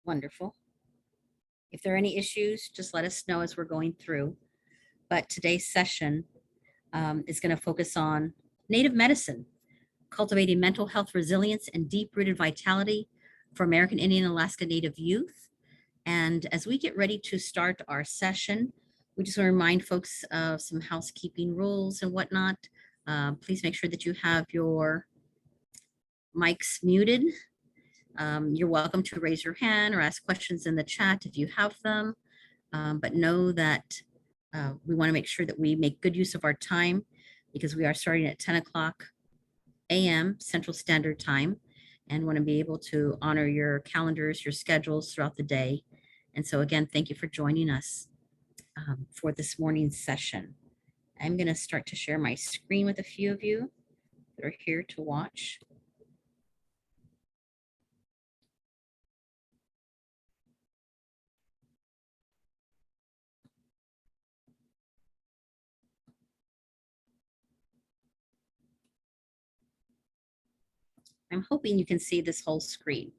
Wonderful. If there are any issues, just let us know as we're going through. But today's session is going to focus on Native medicine, cultivating mental health resilience and deep-rooted vitality for American Indian and Alaska Native youth. And as we get ready to start our session, we just want to remind folks of some housekeeping rules and whatnot. Please make sure that you have your mics muted. You're welcome to raise your hand or ask questions in the chat if you have them. But know that we want to make sure that we make good use of our time because we are starting at 10 o'clock a.m. Central Standard Time and want to be able to honor your calendars, your schedules throughout the day. And so again, thank you for joining us for this morning's session. I'm going to start to share my screen with a few of you that are here to watch. I'm hoping you can see this whole screen,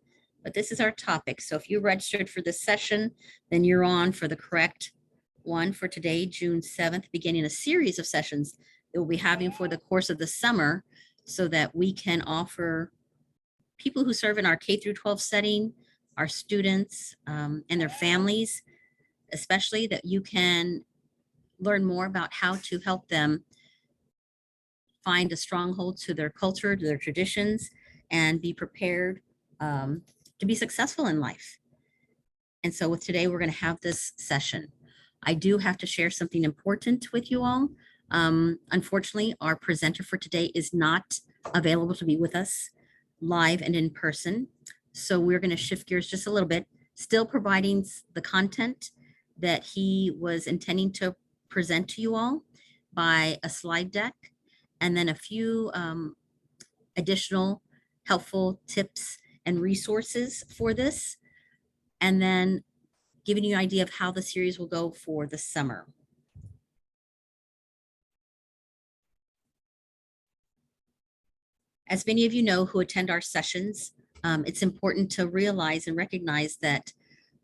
but this is our topic. So if you registered for this session, then you're on for the correct one for today, June 7th, beginning a series of sessions that we'll be having for the course of the summer so that we can offer people who serve in our K through 12 setting, our students and their families, especially that you can learn more about how to help them find a stronghold to their culture, to their traditions, and be prepared to be successful in life. And so with today, we're going to have this session. I do have to share something important with you all. Unfortunately, our presenter for today is not available to be with us live and in person. So we're going to shift gears just a little bit, still providing the content that he was intending to present to you all by a slide deck, and then a few additional helpful tips and resources for this, and then giving you an idea of how the series will go for the summer. As many of you know who attend our sessions, it's important to realize and recognize that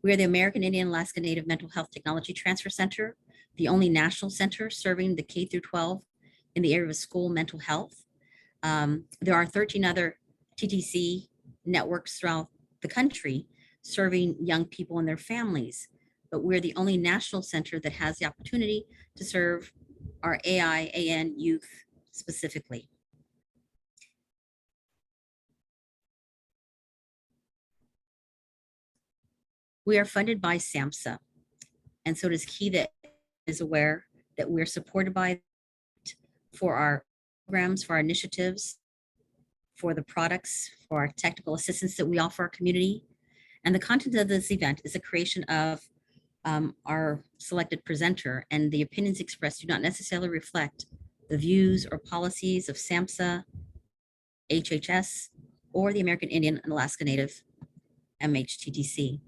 we are the American Indian Alaska Native Mental Health Technology Transfer Center, the only national center serving the K through 12 in the area of school mental health. There are 13 other TTC networks throughout the country serving young people and their families, but we're the only national center that has the opportunity to serve our AIAN youth specifically. We are funded by SAMHSA, and so it is key that is aware that we're supported by for our programs, for our initiatives, for the products, for our technical assistance that we offer our community. And the content of this event is a creation of our selected presenter, and the opinions expressed do not necessarily reflect the views or policies of SAMHSA, HHS, or the American Indian and Alaska Native MHTTC.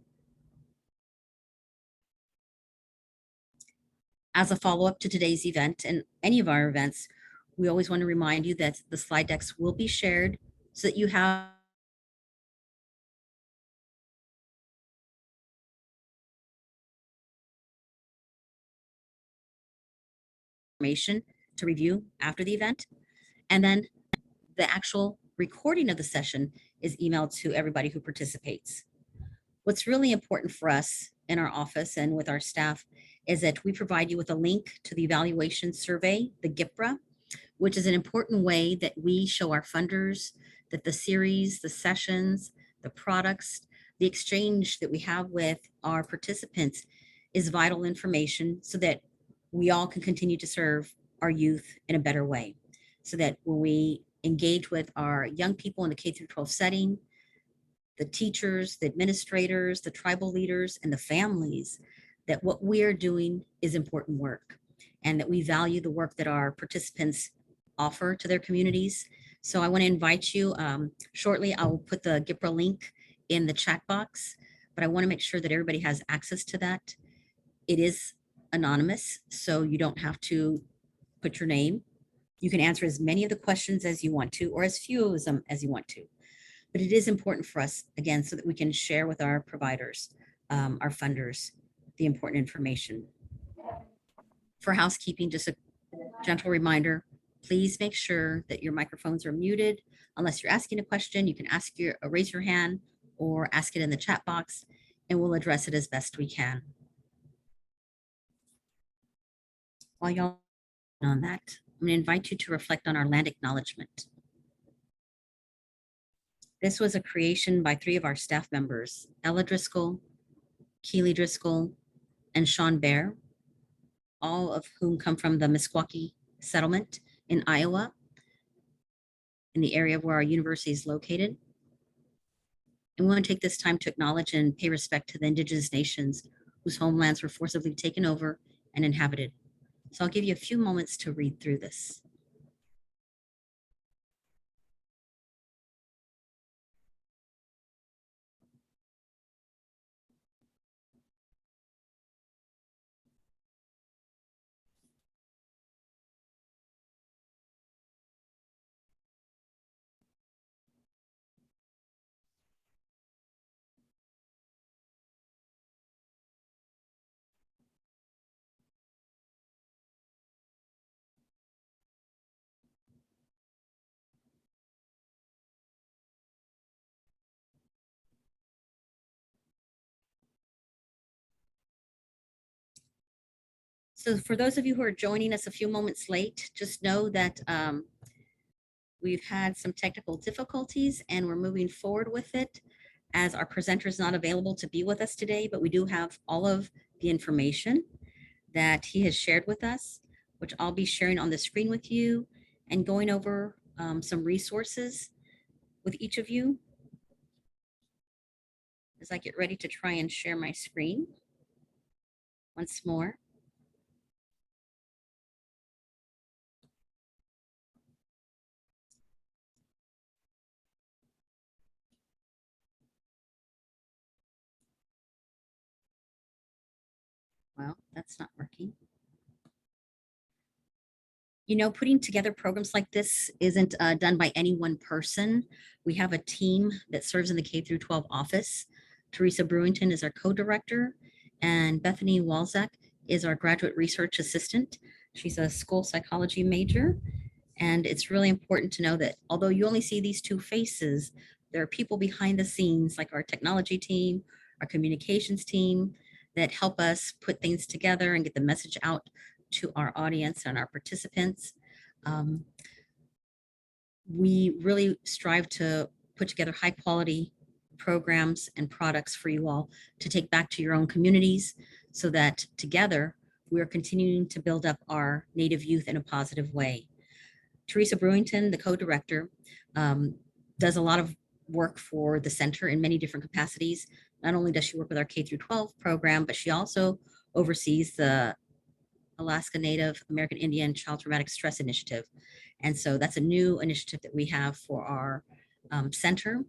As a follow-up to today's event and any of our events, we always want to remind you that the slide decks will be shared so that you have information to review after the event. And then the actual recording of the session is emailed to everybody who participates. What's really important for us in our office and with our staff is that we provide you with a link to the evaluation survey, the GIPRA, which is an important way that we show our funders that the series, the sessions, the products, the exchange that we have with our participants is vital information so that we all can continue to serve our youth in a better way. So that when we engage with our young people in the K through 12 setting, the teachers, the administrators, the tribal leaders, and the families, that what we are doing is important work and that we value the work that our participants offer to their communities. So I want to invite you, shortly I will put the GIPRA link in the chat box, but I want to make sure that everybody has access to that. It is anonymous, so you don't have to put your name. You can answer as many of the questions as you want to, or as few of them as you want to. But it is important for us, again, so that we can share with our providers, our funders, the important information. For housekeeping, just a gentle reminder, please make sure that your microphones are muted. Unless you're asking a question, you can raise your hand or ask it in the chat box, and we'll address it as best we can. While y'all on that, I'm going to invite you to reflect on our land acknowledgement. This was a creation by 3 of our staff members, Ella Driscoll, Keely Driscoll, and Sean Bear, all of whom come from the Meskwaki settlement in Iowa, in the area where our university is located. And we want to take this time to acknowledge and pay respect to the indigenous nations whose homelands were forcibly taken over and inhabited. So I'll give you a few moments to read through this. So for those of you who are joining us a few moments late, just know that we've had some technical difficulties and we're moving forward with it, as our presenter is not available to be with us today, but we do have all of the information that he has shared with us, which I'll be sharing on the screen with you and going over some resources with each of you as I get ready to try and share my screen once more. Well, that's not working. You know, putting together programs like this isn't done by any one person. We have a team that serves in the K through 12 office. Teresa Brewington is our co-director, and Bethany Walzak is our graduate research assistant. She's a school psychology major. And it's really important to know that although you only see these 2 faces, there are people behind the scenes, like our technology team, our communications team, that help us put things together and get the message out to our audience and our participants. We really strive to put together high quality programs and products for you all to take back to your own communities, so that together we are continuing to build up our Native youth in a positive way. Teresa Brewington, the co-director, does a lot of work for the center in many different capacities. Not only does she work with our K through 12 program, but she also oversees the Alaska Native American Indian Child Traumatic Stress Initiative. And so that's a new initiative that we have for our center.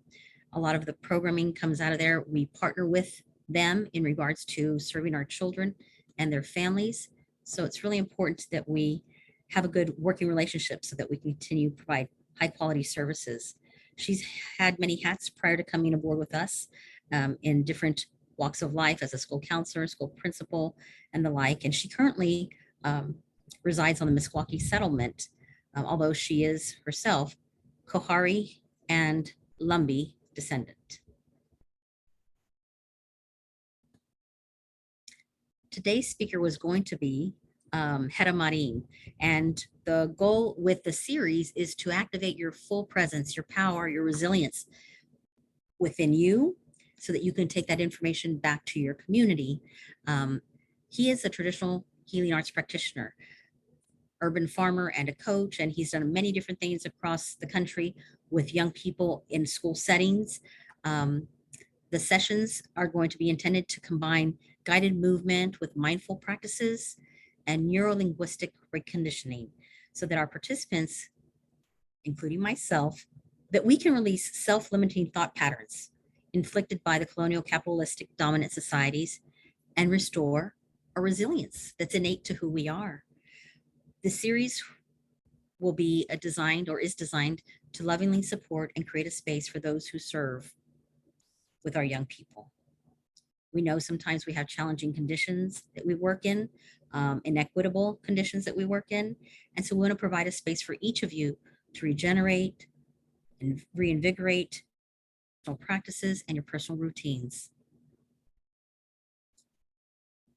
A lot of the programming comes out of there. We partner with them in regards to serving our children and their families. So it's really important that we have a good working relationship so that we can continue to provide high quality services. She's had many hats prior to coming aboard with us in different walks of life as a school counselor, school principal, and the like. And she currently resides on the Meskwaki settlement, although she is herself Kohari and Lumbee descendant. Today's speaker was going to be Gera Marin, and the goal with the series is to activate your full presence, your power, your resilience within you, so that you can take that information back to your community. He is a traditional healing arts practitioner, urban farmer, and a coach, and he's done many different things across the country with young people in school settings. The sessions are going to be intended to combine guided movement with mindful practices and neuro-linguistic reconditioning, so that our participants, including myself, that we can release self-limiting thought patterns inflicted by the colonial capitalistic dominant societies and restore a resilience that's innate to who we are. The series will be designed to lovingly support and create a space for those who serve with our young people. We know sometimes we have challenging conditions that we work in, inequitable conditions that we work in. And so we want to provide a space for each of you to regenerate and reinvigorate personal practices and your personal routines.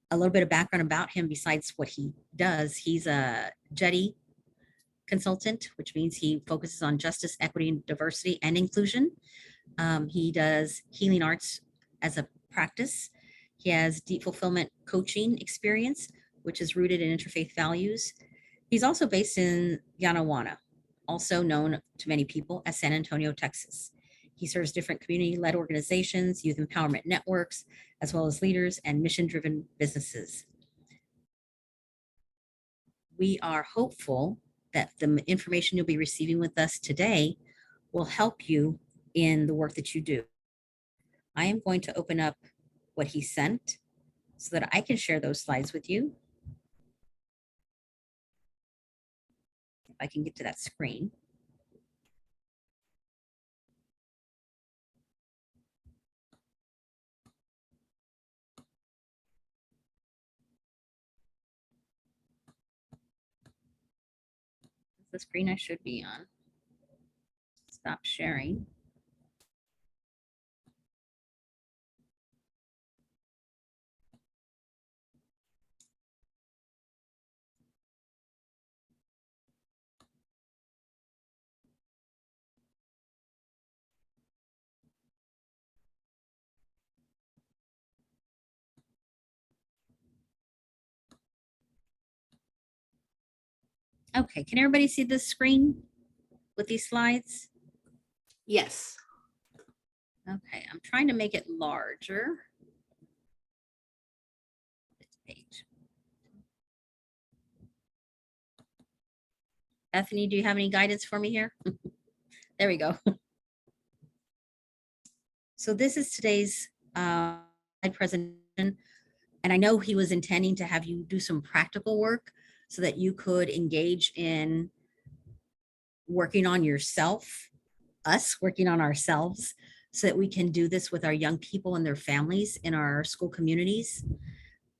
A little bit of background about him besides what he does. He's a JEDI consultant, which means he focuses on justice, equity, diversity, and inclusion. He does healing arts as a practice. He has deep fulfillment coaching experience, which is rooted in interfaith values. He's also based in Yanawana, also known to many people as San Antonio, Texas. He serves different community-led organizations, youth empowerment networks, as well as leaders and mission-driven businesses. We are hopeful that the information you'll be receiving with us today will help you in the work that you do. I am going to open up what he sent so that I can share those slides with you. If I can get to that screen. The screen I should be on. Stop sharing. Okay, can everybody see this screen with these slides? Yes. Okay, I'm trying to make it larger. This page. Bethany, do you have any guidance for me here? There we go. So this is today's presentation. And I know he was intending to have you do some practical work so that you could engage in working on yourself, us working on ourselves, so that we can do this with our young people and their families in our school communities.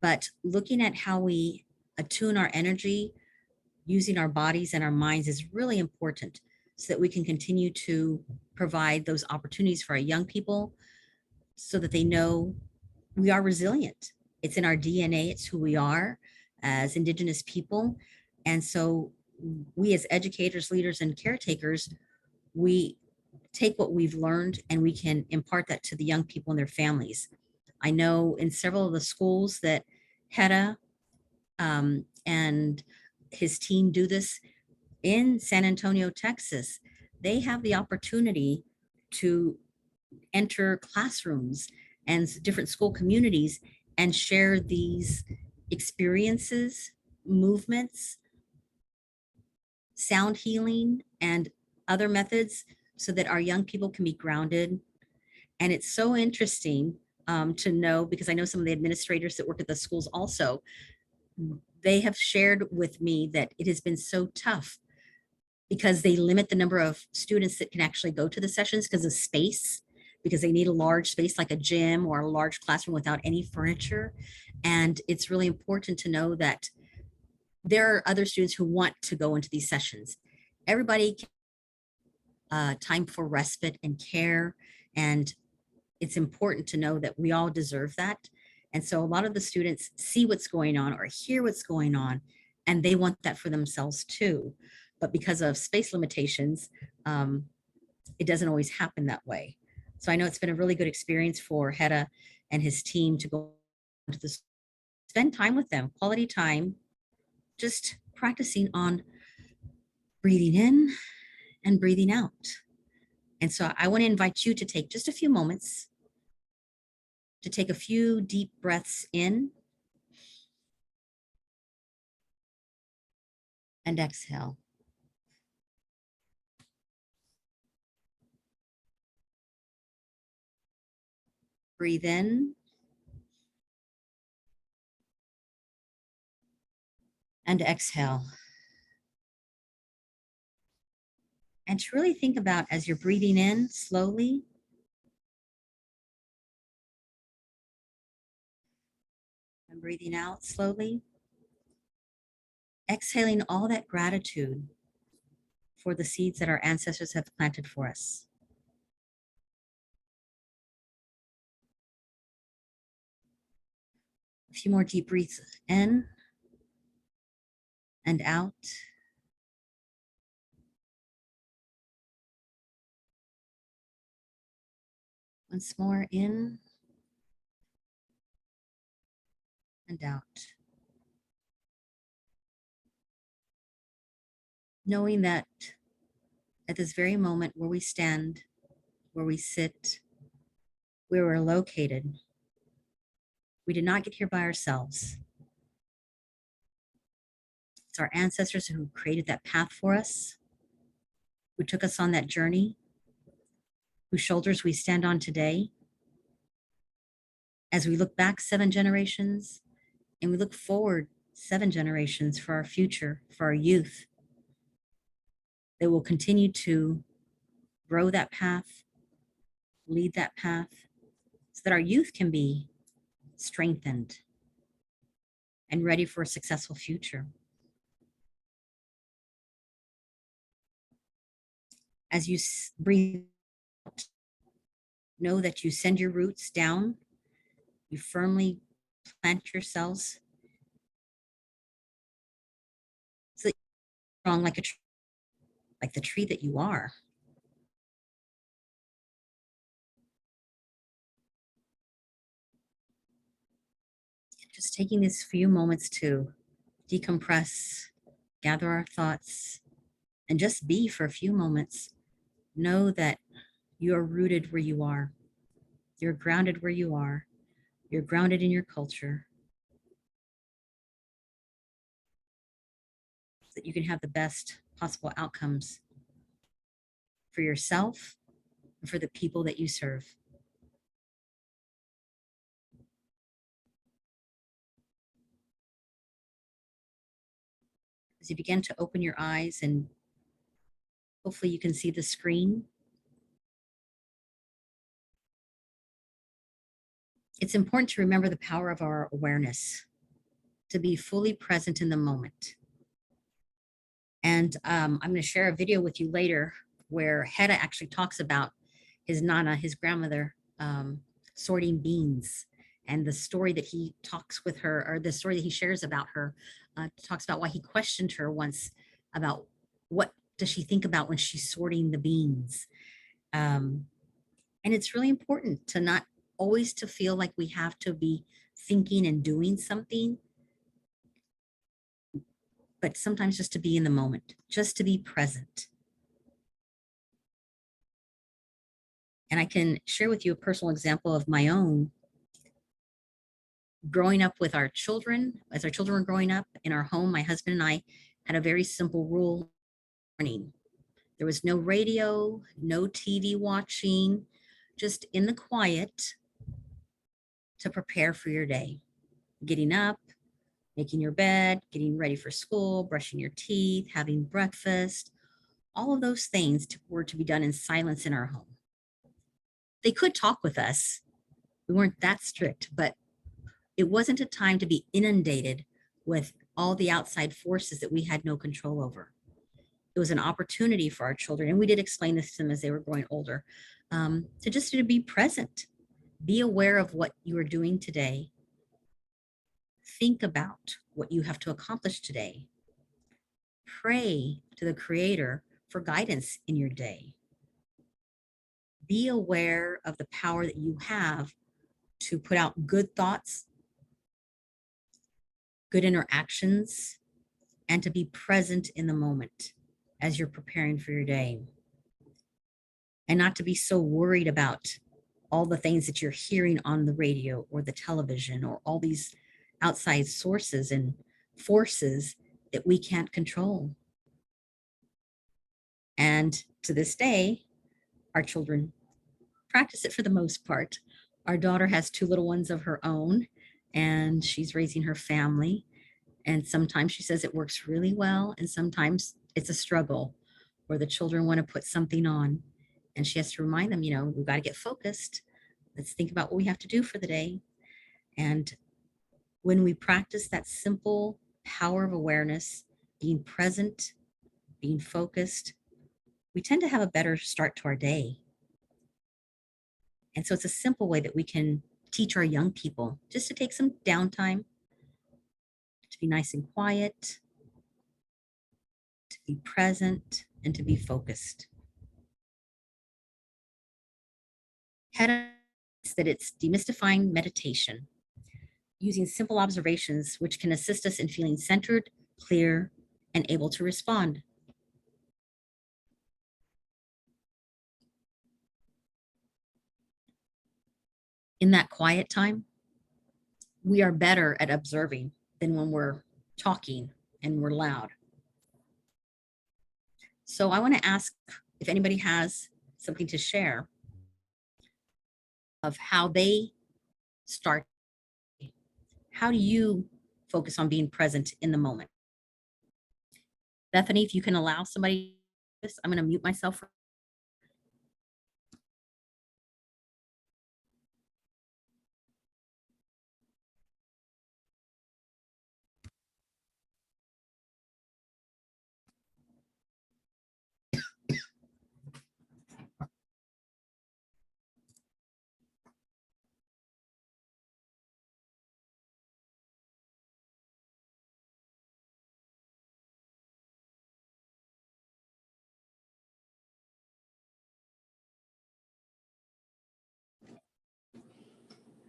But looking at how we attune our energy using our bodies and our minds is really important so that we can continue to provide those opportunities for our young people so that they know we are resilient. It's in our DNA, it's who we are as Indigenous people. And so we as educators, leaders, and caretakers, we take what we've learned and we can impart that to the young people and their families. I know in several of the schools that Hedda and his team do this in San Antonio, Texas. They have the opportunity to enter classrooms and different school communities and share these experiences, movements, sound healing, and other methods so that our young people can be grounded. And it's so interesting to know, because I know some of the administrators that work at the schools also, they have shared with me that it has been so tough because they limit the number of students that can actually go to the sessions because of space, because they need a large space like a gym or a large classroom without any furniture. And it's really important to know that there are other students who want to go into these sessions. Everybody can, time for respite and care. And it's important to know that we all deserve that. And so a lot of the students see what's going on or hear what's going on, and they want that for themselves too. But because of space limitations, it doesn't always happen that way. So I know it's been a really good experience for Hedda and his team to go to this, spend time with them, quality time, just practicing on breathing in and breathing out. And so I want to invite you to take just a few moments to take a few deep breaths in and exhale. Breathe in and exhale. And to really think about as you're breathing in slowly and breathing out slowly, exhaling all that gratitude for the seeds that our ancestors have planted for us. A few more deep breaths in and out. Once more in and out. Knowing that at this very moment where we stand, where we sit, where we're located, we did not get here by ourselves. It's our ancestors who created that path for us, who took us on that journey, whose shoulders we stand on today. As we look back 7 generations and we look forward 7 generations for our future, for our youth, they will continue to grow that path, lead that path, so that our youth can be strengthened and ready for a successful future. As you breathe out, know that you send your roots down, you firmly plant yourselves so that you're strong like a tree, like the tree that you are. Just taking these few moments to decompress, gather our thoughts, and just be for a few moments. Know that you are rooted where you are. You're grounded where you are. You're grounded in your culture, so that you can have the best possible outcomes for yourself and for the people that you serve. As you begin to open your eyes, and hopefully you can see the screen, it's important to remember the power of our awareness, to be fully present in the moment. And I'm going to share a video with you later where Hedda actually talks about his Nana, his grandmother, sorting beans, and the story that he talks with her, or the story that he shares about her, talks about why he questioned her once about what does she think about when she's sorting the beans. And it's really important to not always to feel like we have to be thinking and doing something, but sometimes just to be in the moment, just to be present. And I can share with you a personal example of my own. Growing up with our children, as our children were growing up in our home, my husband and I had a very simple rule. Morning. There was no radio, no TV watching, just in the quiet to prepare for your day. Getting up, making your bed, getting ready for school, brushing your teeth, having breakfast, all of those things were to be done in silence in our home. They could talk with us. We weren't that strict, but it wasn't a time to be inundated with all the outside forces that we had no control over. It was an opportunity for our children, and we did explain this to them as they were growing older, to just to be present, be aware of what you are doing today, think about what you have to accomplish today, pray to the Creator for guidance in your day. Be aware of the power that you have to put out good thoughts, good interactions, and to be present in the moment as you're preparing for your day. And not to be so worried about all the things that you're hearing on the radio or the television or all these outside sources and forces that we can't control. And to this day, our children practice it for the most part. Our daughter has 2 little ones of her own, and she's raising her family. And sometimes she says it works really well, and sometimes it's a struggle, or the children want to put something on. And she has to remind them, we've got to get focused. Let's think about what we have to do for the day. And when we practice that simple power of awareness, being present, being focused, we tend to have a better start to our day. And so it's a simple way that we can teach our young people just to take some downtime, to be nice and quiet, to be present, and to be focused. That it's demystifying meditation, using simple observations which can assist us in feeling centered, clear, and able to respond. In that quiet time, we are better at observing than when we're talking and we're loud. So I want to ask if anybody has something to share of how they start. How do you focus on being present in the moment? Bethany, if you can allow somebody this, I'm going to mute myself.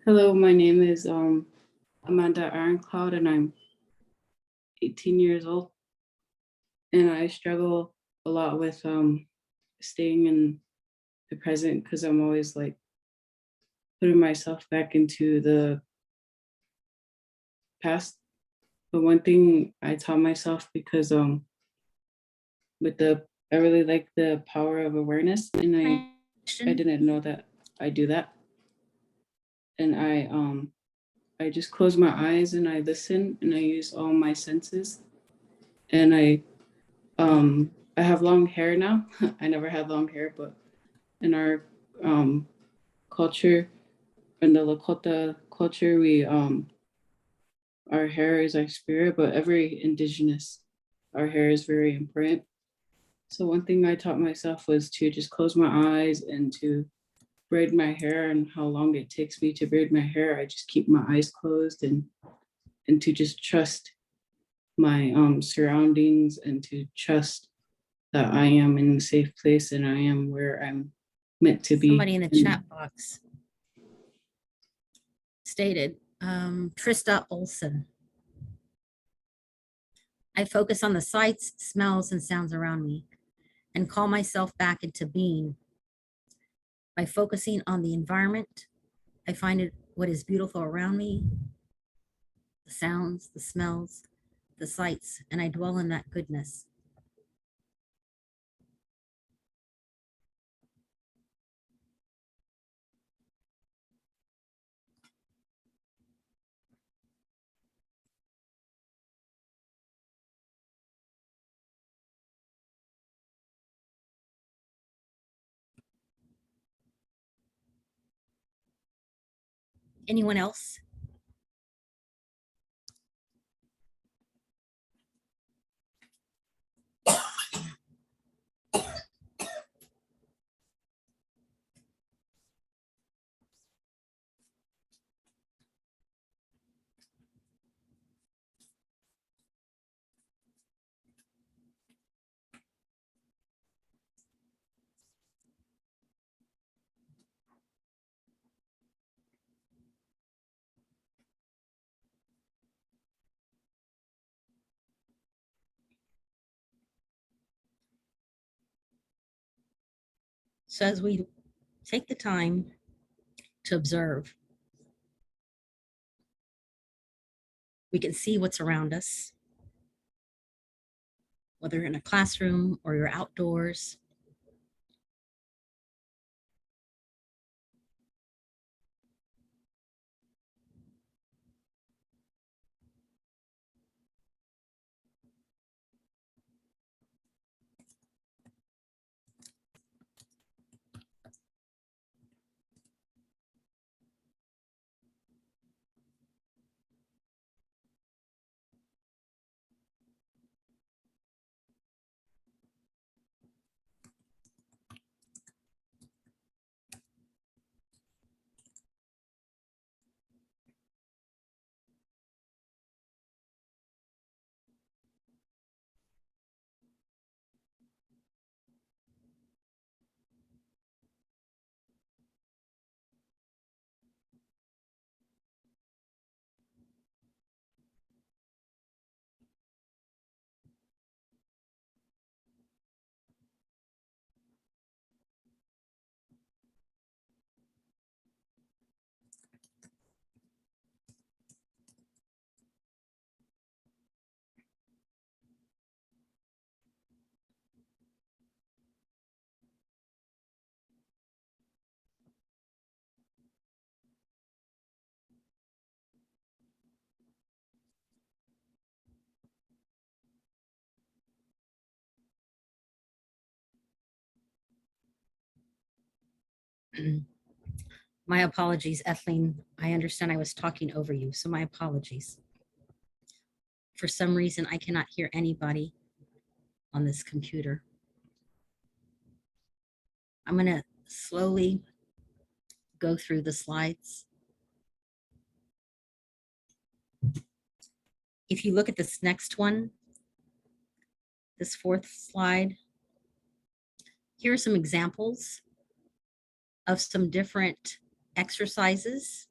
Hello, my name is Amanda Ironcloud, and I'm 18 years old. And I struggle a lot with staying in the present because I'm always like putting myself back into the past. But one thing I taught myself because I really like the power of awareness, and I didn't know that I do that. And I just close my eyes and I listen and I use all my senses. And I have long hair now. I never had long hair, but in our culture, in the Lakota culture, we our hair is our spirit, but every indigenous, our hair is very important. So one thing I taught myself was to just close my eyes and to braid my hair, and how long it takes me to braid my hair. I just keep my eyes closed and to just trust my surroundings and to trust that I am in a safe place and I am where I'm meant to be. Somebody in the chat box stated, Trista Olson. I focus on the sights, smells, and sounds around me and call myself back into being. By focusing on the environment, I find it what is beautiful around me, the sounds, the smells, the sights, and I dwell in that goodness. Anyone else? So as we take the time to observe, we can see what's around us, whether in a classroom or you're outdoors. My apologies, Ethline. I understand I was talking over you, so my apologies. For some reason, I cannot hear anybody on this computer. I'm going to slowly go through the slides. If you look at this next one, this fourth slide, here are some examples of some different exercises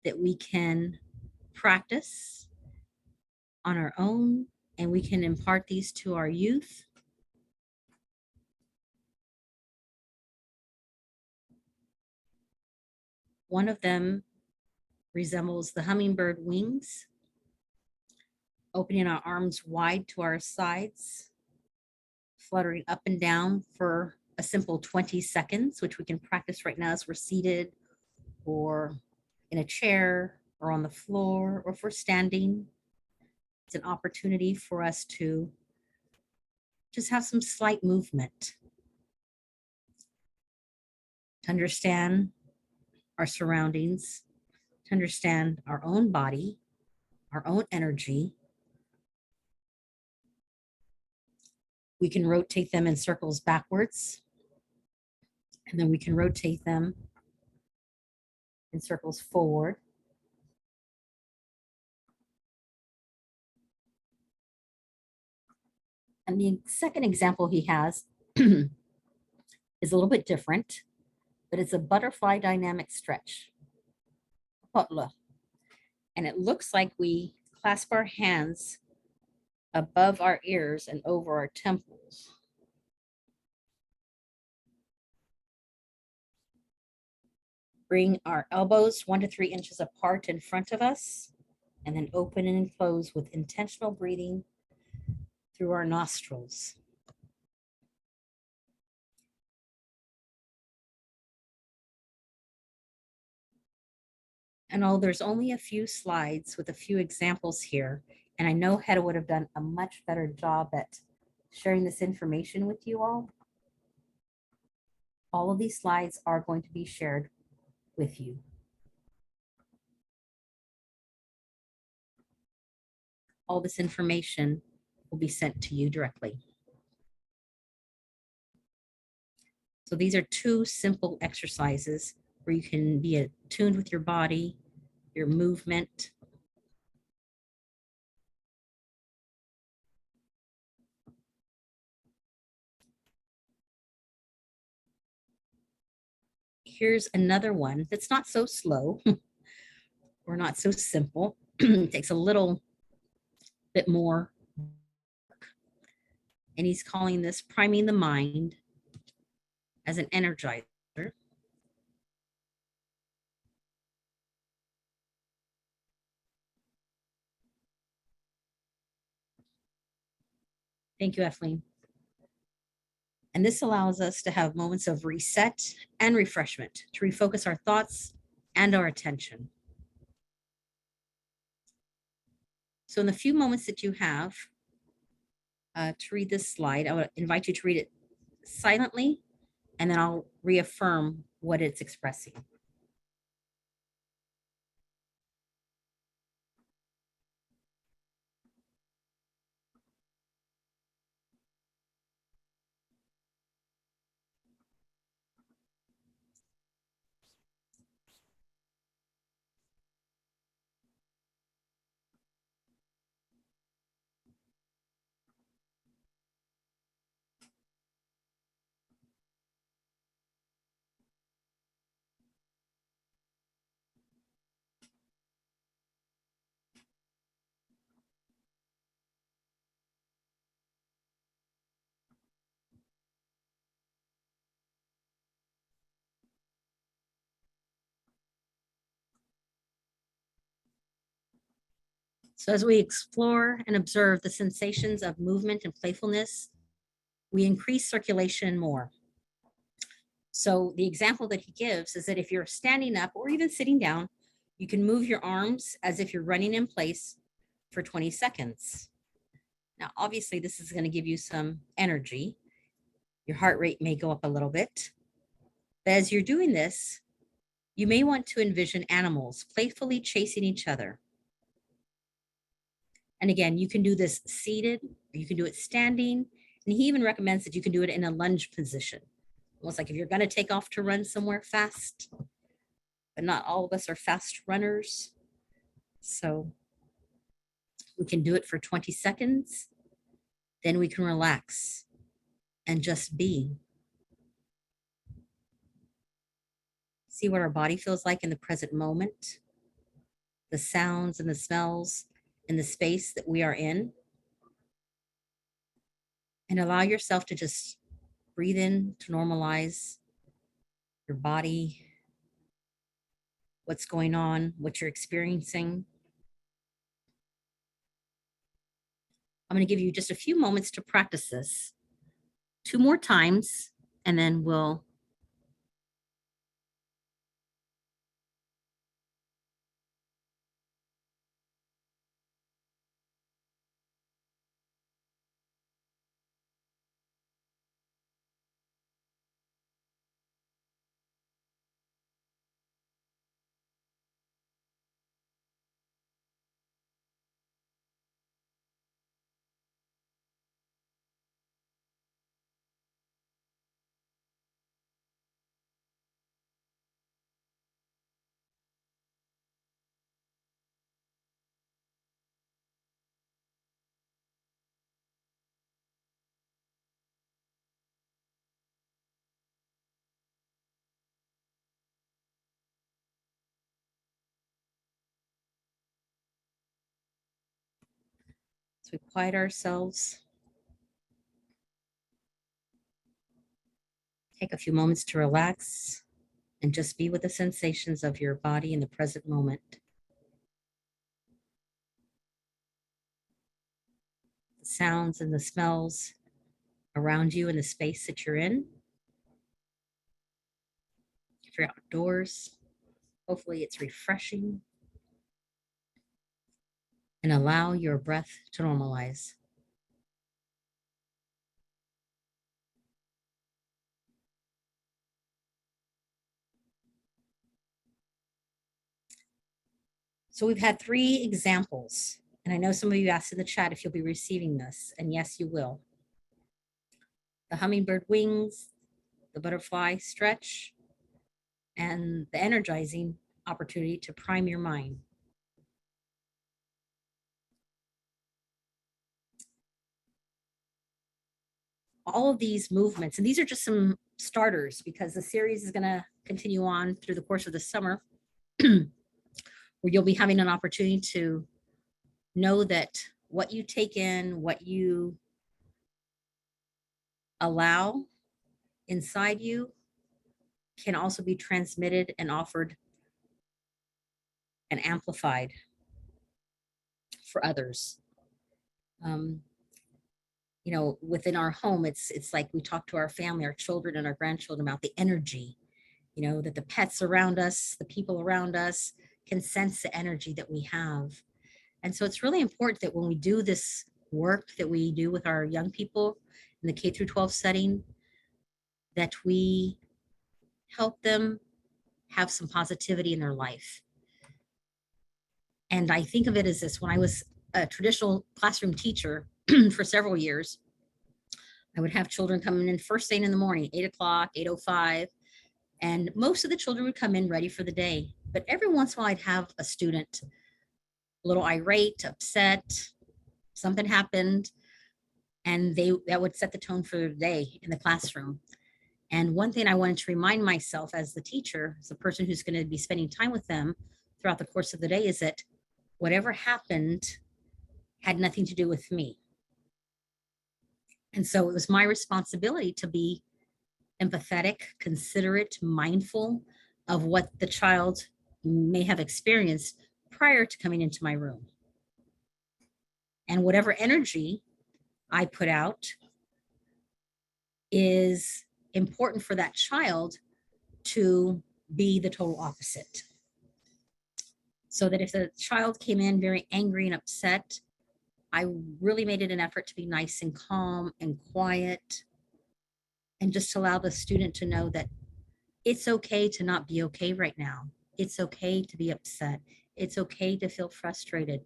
that we can practice on our own, and we can impart these to our youth. One of them resembles the hummingbird wings, opening our arms wide to our sides, fluttering up and down for a simple 20 seconds, which we can practice right now as we're seated or in a chair or on the floor, or if we're standing. It's an opportunity for us to just have some slight movement, to understand our surroundings, to understand our own body, our own energy. We can rotate them in circles backwards, and then we can rotate them in circles forward. And the second example he has is a little bit different, but it's a butterfly dynamic stretch. And it looks like we clasp our hands above our ears and over our temples. Bring our elbows 1 to 3 inches apart in front of us, and then open and close with intentional breathing through our nostrils. And there's only a few slides with a few examples here, and I know Hedda would have done a much better job at sharing this information with you all. All of these slides are going to be shared with you. All this information will be sent to you directly. So these are 2 simple exercises where you can be attuned with your body, your movement. Here's another one that's not so slow or not so simple. It takes a little bit more work. And he's calling this priming the mind as an energizer. Thank you, Ethline. And this allows us to have moments of reset and refreshment, to refocus our thoughts and our attention. So in the few moments that you have to read this slide, I would invite you to read it silently, and then I'll reaffirm what it's expressing. So as we explore and observe the sensations of movement and playfulness, we increase circulation more. So the example that he gives is that if you're standing up or even sitting down, you can move your arms as if you're running in place for 20 seconds. Now, obviously, this is going to give you some energy. Your heart rate may go up a little bit. But as you're doing this, you may want to envision animals playfully chasing each other. And again, you can do this seated, or you can do it standing. And he even recommends that you can do it in a lunge position. Almost like if you're going to take off to run somewhere fast, but not all of us are fast runners. So we can do it for 20 seconds. Then we can relax and just be. See what our body feels like in the present moment, the sounds and the smells and the space that we are in. And allow yourself to just breathe in to normalize your body, what's going on, what you're experiencing. I'm going to give you just a few moments to practice this 2 more times, and then we'll we quiet ourselves. Take a few moments to relax and just be with the sensations of your body in the present moment. The sounds and the smells around you in the space that you're in. If you're outdoors, hopefully it's refreshing. And allow your breath to normalize. So we've had 3 examples, and I know some of you asked in the chat if you'll be receiving this, and yes, you will. The hummingbird wings, the butterfly stretch, and the energizing opportunity to prime your mind. All of these movements, and these are just some starters because the series is going to continue on through the course of the summer, where you'll be having an opportunity to know that what you take in, what you allow inside you can also be transmitted and offered and amplified for others. You know, within our home, it's like we talk to our family, our children and our grandchildren about the energy, you know, that the pets around us, the people around us can sense the energy that we have. And so it's really important that when we do this work that we do with our young people in the K through 12 setting, that we help them have some positivity in their life. And I think of it as this: when I was a traditional classroom teacher for several years, I would have children coming in first thing in the morning, 8 o'clock, 8:05, and most of the children would come in ready for the day. But every once in a while, I'd have a student a little irate, upset, something happened, and that would set the tone for the day in the classroom. And one thing I wanted to remind myself as the teacher, as the person who's going to be spending time with them throughout the course of the day, is that whatever happened had nothing to do with me. And so it was my responsibility to be empathetic, considerate, mindful of what the child may have experienced prior to coming into my room. And whatever energy I put out is important for that child to be the total opposite. So that if the child came in very angry and upset, I really made it an effort to be nice and calm and quiet, and just allow the student to know that It's okay to not be okay right now. It's okay to be upset. It's okay to feel frustrated.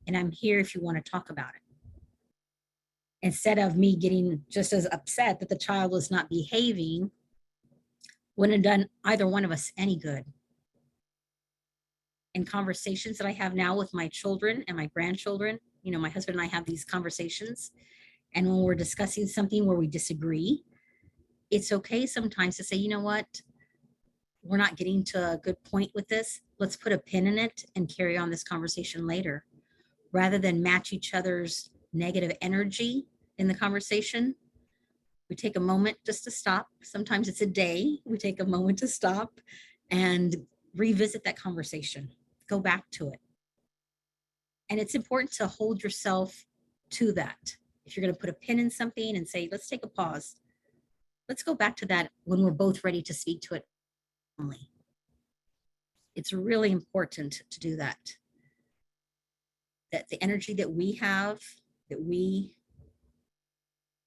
And I'm here if you want to talk about it. Instead of me getting just as upset that the child was not behaving, wouldn't have done either one of us any good. In conversations that I have now with my children and my grandchildren, you know, my husband and I have these conversations. And when we're discussing something where we disagree, it's okay sometimes to say, you know what, we're not getting to a good point with this. Let's put a pin in it and carry on this conversation later. Rather than match each other's negative energy in the conversation, we take a moment just to stop. Sometimes it's a day. We take a moment to stop and revisit that conversation, go back to it. And it's important to hold yourself to that. If you're going to put a pin in something and say, let's take a pause, let's go back to that when we're both ready to speak to it. It's really important to do that. That the energy that we have, that we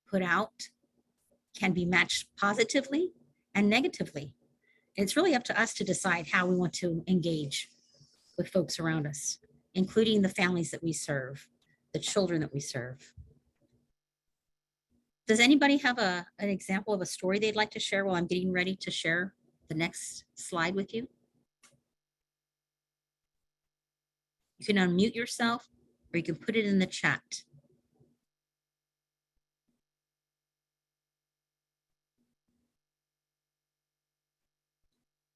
put out, can be matched positively and negatively. And it's really up to us to decide how we want to engage with folks around us, including the families that we serve, the children that we serve. Does anybody have an example of a story they'd like to share while I'm getting ready to share the next slide with you? You can unmute yourself or you can put it in the chat.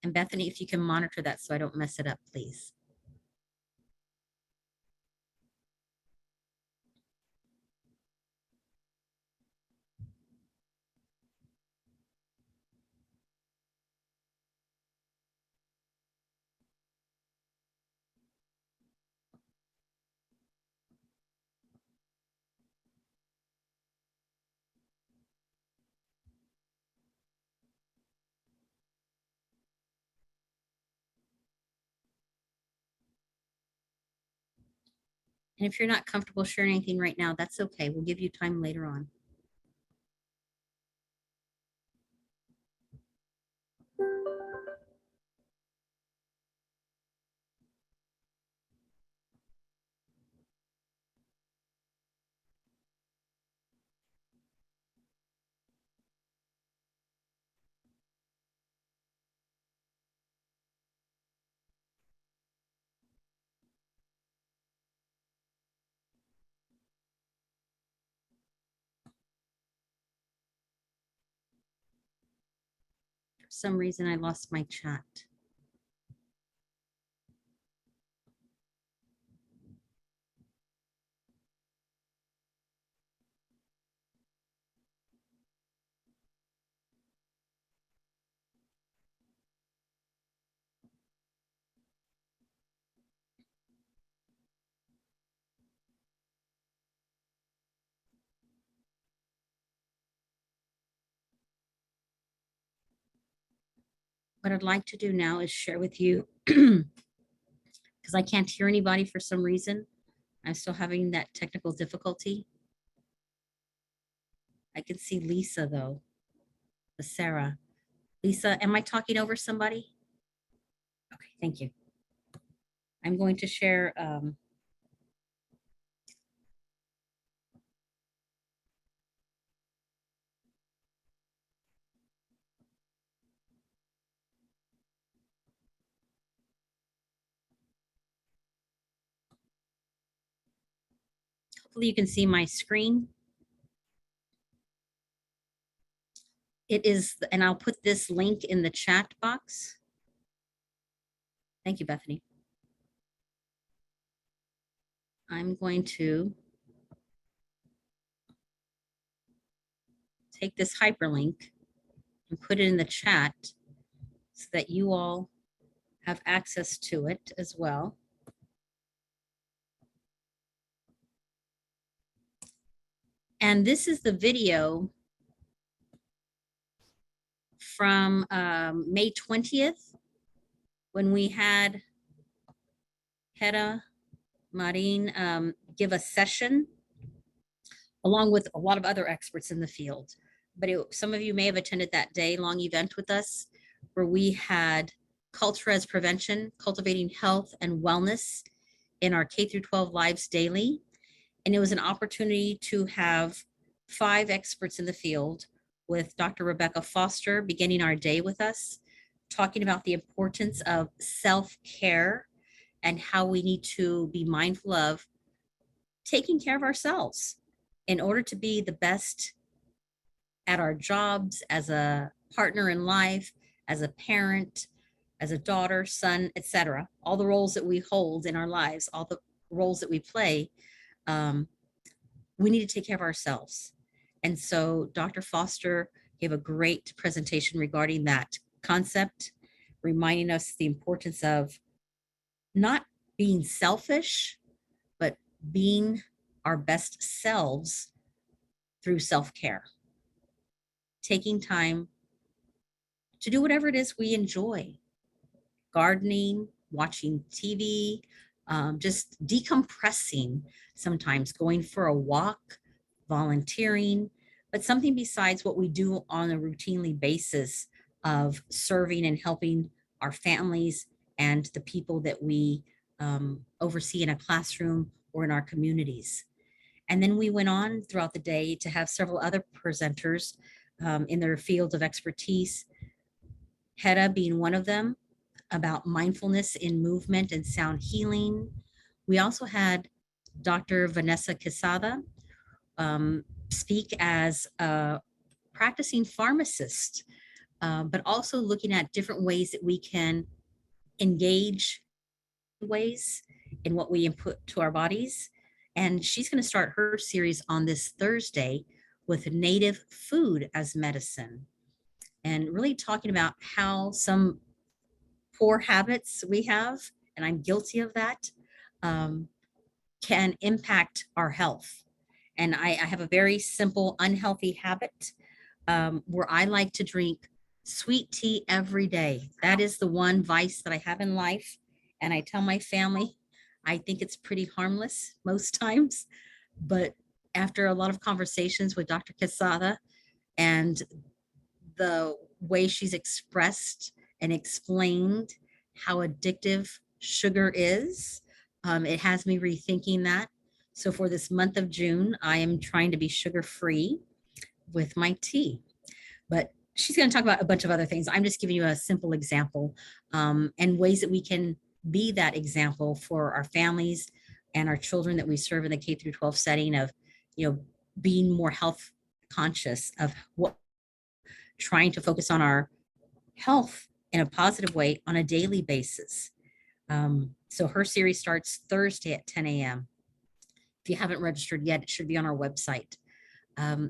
And Bethany, if you can monitor that so I don't mess it up, please. And if you're not comfortable sharing anything right now, that's okay. We'll give you time later on. For some reason, I lost my chat. What I'd like to do now is share with you, because I can't hear anybody for some reason. I'm still having that technical difficulty. I can see Lisa though, Sarah. Lisa, am I talking over somebody? Okay, thank you. I'm going to share hopefully you can see my screen. It is, and I'll put this link in the chat box. Thank you, Bethany. I'm going to take this hyperlink and put it in the chat so that you all have access to it as well. And this is the video from May 20th, when we had Gera Marin give a session along with a lot of other experts in the field. But some of you may have attended that day-long event with us where we had culture as prevention, cultivating health and wellness in our K through 12 lives daily. And it was an opportunity to have 5 experts in the field, with Dr. Rebecca Foster beginning our day with us, talking about the importance of self-care and how we need to be mindful of taking care of ourselves in order to be the best at our jobs, as a partner in life, as a parent, as a daughter, son, etc. All the roles that we hold in our lives, all the roles that we play, we need to take care of ourselves. And so Dr. Foster gave a great presentation regarding that concept, reminding us the importance of not being selfish, but being our best selves through self-care. Taking time to do whatever it is we enjoy. Gardening, watching TV, just decompressing, sometimes going for a walk, volunteering, but something besides what we do on a routinely basis of serving and helping our families and the people that we oversee in a classroom or in our communities. And then we went on throughout the day to have several other presenters in their field of expertise, Hedda being one of them, about mindfulness in movement and sound healing. We also had Dr. Vanessa Quesada speak as a practicing pharmacist, but also looking at different ways that we can engage ways in what we input to our bodies. And she's going to start her series on this Thursday with native food as medicine, and really talking about how some poor habits we have, and I'm guilty of that, can impact our health. And I have a very simple, unhealthy habit where I like to drink sweet tea every day. That is the one vice that I have in life. And I tell my family, I think it's pretty harmless most times. But after a lot of conversations with Dr. Quesada and the way she's expressed and explained how addictive sugar is, it has me rethinking that. So for this month of June, I am trying to be sugar-free with my tea. But she's going to talk about a bunch of other things. I'm just giving you a simple example, and ways that we can be that example for our families and our children that we serve in the K through 12 setting of, being more health conscious of what, trying to focus on our health in a positive way on a daily basis. So her series starts Thursday at 10 a.m. If you haven't registered yet, it should be on our website.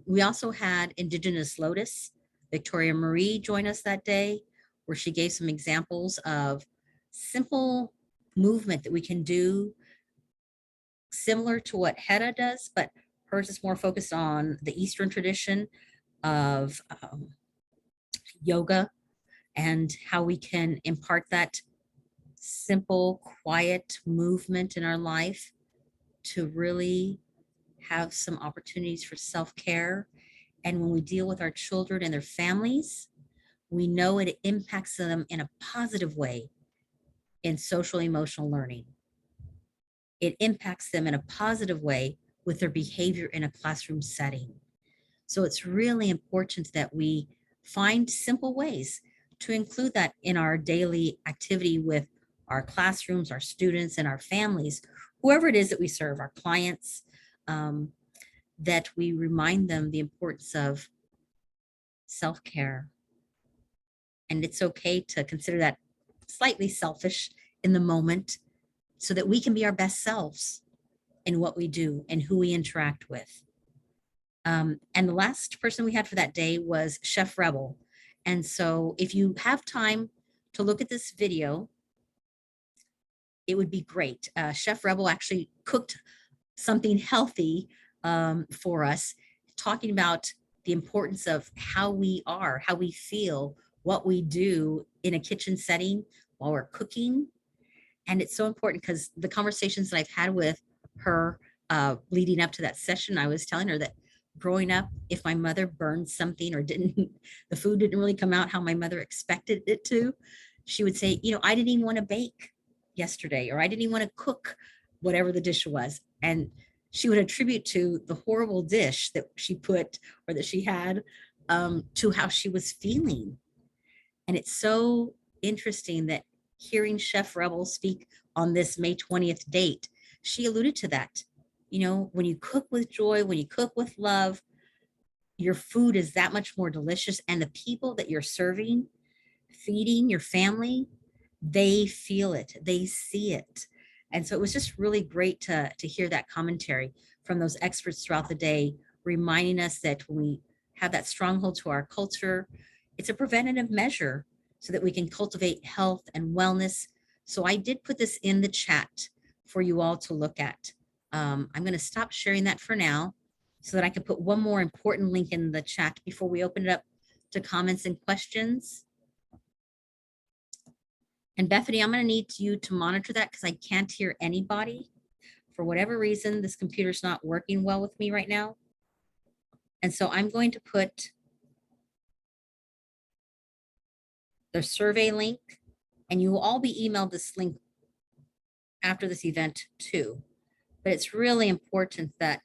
We also had Indigenous Lotus, Victoria Marie, join us that day, where she gave some examples of simple movement that we can do similar to what Hedda does, but hers is more focused on the Eastern tradition of yoga and how we can impart that simple, quiet movement in our life to really have some opportunities for self-care. And when we deal with our children and their families, we know it impacts them in a positive way in social emotional learning. It impacts them in a positive way with their behavior in a classroom setting. So it's really important that we find simple ways to include that in our daily activity with our classrooms, our students, and our families, whoever it is that we serve, our clients, that we remind them the importance of self-care. And it's okay to consider that slightly selfish in the moment so that we can be our best selves in what we do and who we interact with. And the last person we had for that day was Chef Rebel. And so if you have time to look at this video, it would be great. Chef Rebel actually cooked something healthy for us, talking about the importance of how we are, how we feel, what we do in a kitchen setting while we're cooking. And it's so important because the conversations that I've had with her leading up to that session, I was telling her that growing up, if my mother burned something or didn't, the food didn't really come out how my mother expected it to, she would say, I didn't even want to bake yesterday, or I didn't even want to cook whatever the dish was. And she would attribute to the horrible dish that she put or that she had to how she was feeling. And it's so interesting that hearing Chef Rebel speak on this May 20th date, she alluded to that. When you cook with joy, when you cook with love, your food is that much more delicious. And the people that you're serving, feeding your family, they feel it, they see it. And so it was just really great to hear that commentary from those experts throughout the day, reminding us that when we have that stronghold to our culture, it's a preventative measure so that we can cultivate health and wellness. So I did put this in the chat for you all to look at. I'm going to stop sharing that for now so that I can put one more important link in the chat before we open it up to comments and questions. And Bethany, I'm going to need you to monitor that because I can't hear anybody. For whatever reason, this computer's not working well with me right now. And so I'm going to put the survey link, and you will all be emailed this link after this event too. But it's really important that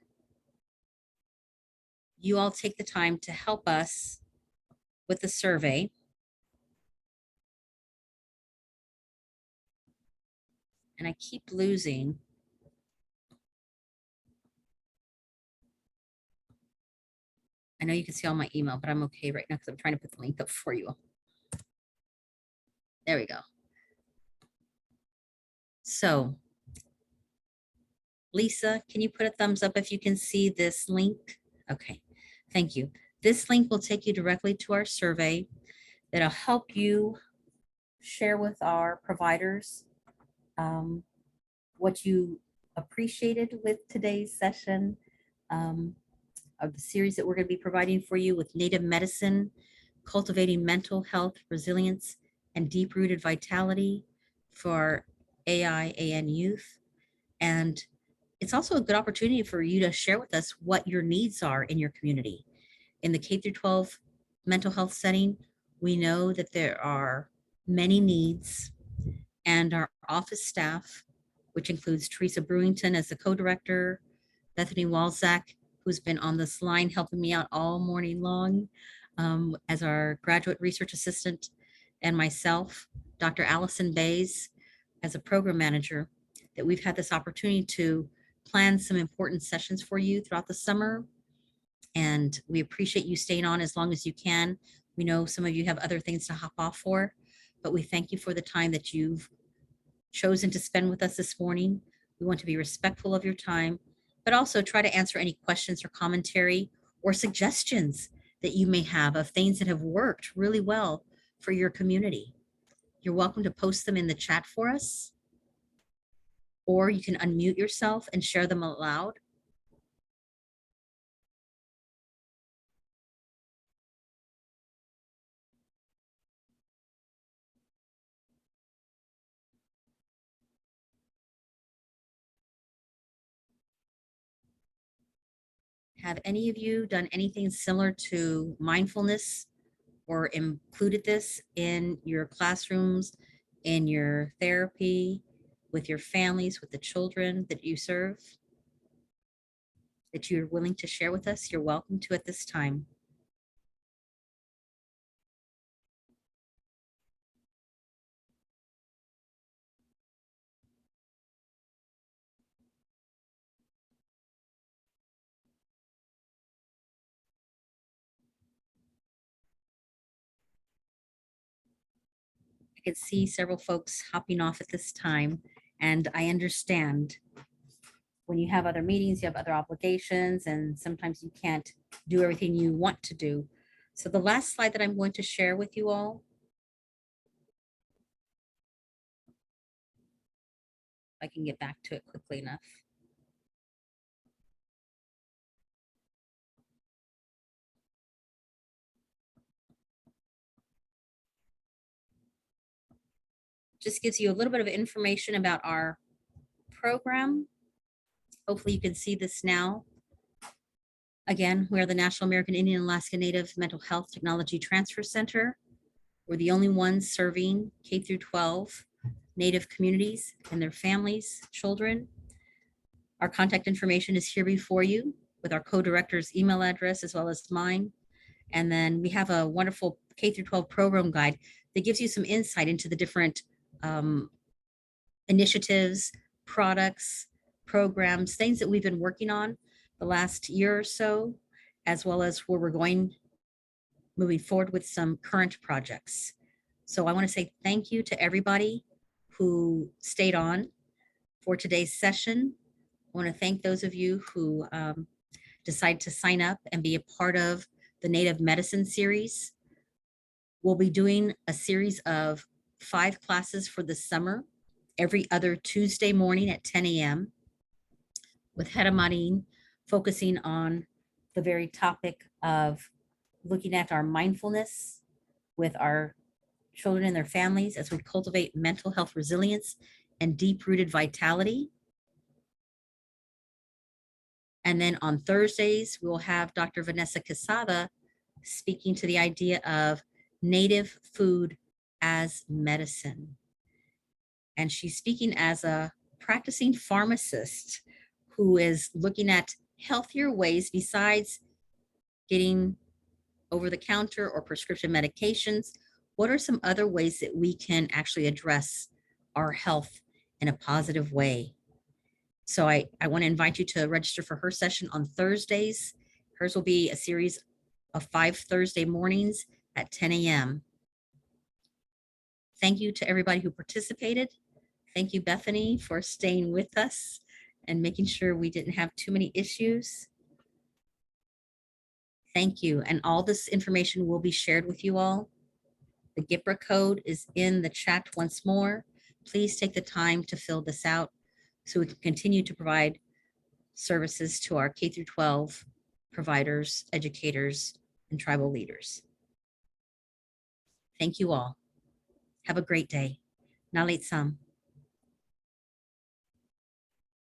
you all take the time to help us with the survey. And I keep losing. I know you can see all my email, but I'm okay right now because I'm trying to put the link up for you. There we go. So, Lisa, can you put a thumbs up if you can see this link? Okay, thank you. This link will take you directly to our survey that'll help you share with our providers what you appreciated with today's session of the series that we're going to be providing for you with Native Medicine, Cultivating Mental Health, Resilience, and Deep-Rooted Vitality for AIAN youth. And it's also a good opportunity for you to share with us what your needs are in your community. In the K through 12 mental health setting, we know that there are many needs, and our office staff, which includes Teresa Brewington as the co-director, Bethany Walzak, who's been on this line helping me out all morning long as our graduate research assistant, and myself, Dr. Allison Bays, as a program manager, that we've had this opportunity to plan some important sessions for you throughout the summer. And we appreciate you staying on as long as you can. We know some of you have other things to hop off for, but we thank you for the time that you've chosen to spend with us this morning. We want to be respectful of your time, but also try to answer any questions or commentary or suggestions that you may have of things that have worked really well for your community. You're welcome to post them in the chat for us, or you can unmute yourself and share them aloud. Have any of you done anything similar to mindfulness or included this in your classrooms, in your therapy, with your families, with the children that you serve, that you're willing to share with us? You're welcome to at this time. I can see several folks hopping off at this time, and I understand when you have other meetings, you have other obligations, and sometimes you can't do everything you want to do. So the last slide that I'm going to share with you all, if I can get back to it quickly enough. Just gives you a little bit of information about our program. Hopefully you can see this now. Again, we are the National American Indian Alaska Native Mental Health Technology Transfer Center. We're the only ones serving K through 12 Native communities and their families, children. Our contact information is here before you with our co-director's email address as well as mine. And then we have a wonderful K through 12 program guide that gives you some insight into the different initiatives, products, programs, things that we've been working on the last year or so, as well as where we're going moving forward with some current projects. So I want to say thank you to everybody who stayed on for today's session. I want to thank those of you who decide to sign up and be a part of the Native Medicine series. We'll be doing a series of 5 classes for the summer, every other Tuesday morning at 10 a.m. with Gera Marin, focusing on the very topic of looking at our mindfulness with our children and their families as we cultivate mental health resilience and deep-rooted vitality. And then on Thursdays, we'll have Dr. Vanessa Quesada speaking to the idea of native food as medicine. And she's speaking as a practicing pharmacist who is looking at healthier ways besides getting over-the-counter or prescription medications. What are some other ways that we can actually address our health in a positive way? So I want to invite you to register for her session on Thursdays. Hers will be a series of 5 Thursday mornings at 10 a.m. Thank you to everybody who participated. Thank you, Bethany, for staying with us and making sure we didn't have too many issues. Thank you. And all this information will be shared with you all. The GIPRA code is in the chat once more. Please take the time to fill this out so we can continue to provide services to our K through 12 providers, educators, and tribal leaders. Thank you all. Have a great day. Nalit Sam.